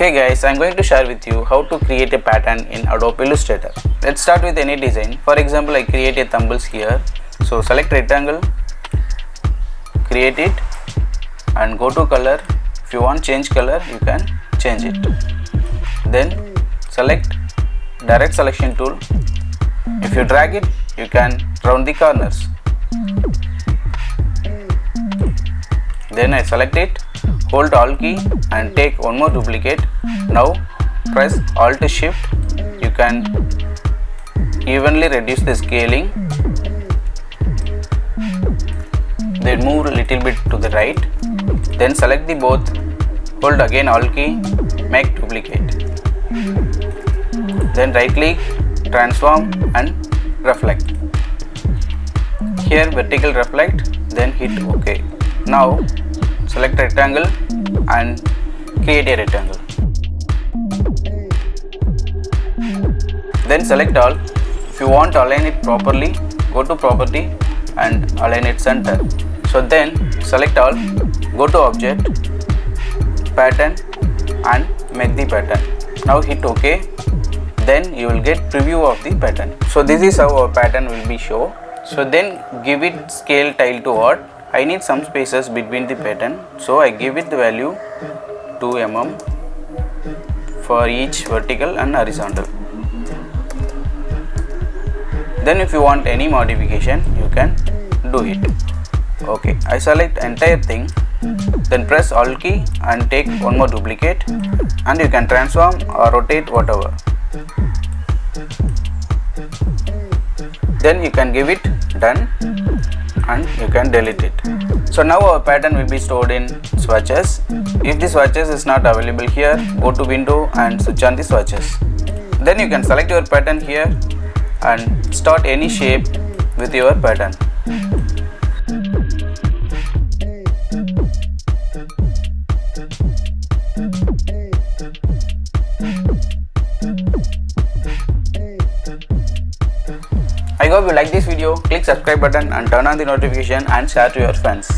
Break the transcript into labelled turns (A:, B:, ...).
A: Hey guys, I'm going to share with you how to create a pattern in Adobe Illustrator. Let's start with any design. For example, I create a thumbnails here. So select rectangle, create it and go to color. If you want change color, you can change it. Then select direct selection tool. If you drag it, you can round the corners. Then I select it, hold Alt key and take one more duplicate. Now press Alt Shift. You can evenly reduce the scaling. Then move a little bit to the right. Then select the both, hold again Alt key, make duplicate. Then right click, transform and reflect. Here vertical reflect, then hit OK. Now select rectangle and create a rectangle. Then select all. If you want to align it properly, go to property and align it center. So then select all, go to object, pattern and make the pattern. Now hit OK. Then you will get preview of the pattern. So this is how our pattern will be shown. So then give it scale tile to what? I need some spaces between the pattern, so I give it the value 2 mm for each vertical and horizontal. Then if you want any modification, you can do it. Okay, I select entire thing, then press Alt key and take one more duplicate, and you can transform or rotate whatever. Then you can give it done and you can delete it. So now our pattern will be stored in Swatches. If the Swatches is not available here, go to window and switch on the Swatches. Then you can select your pattern here and start any shape with your pattern. I hope you like this video. Click subscribe button and turn on the notification and share to your friends.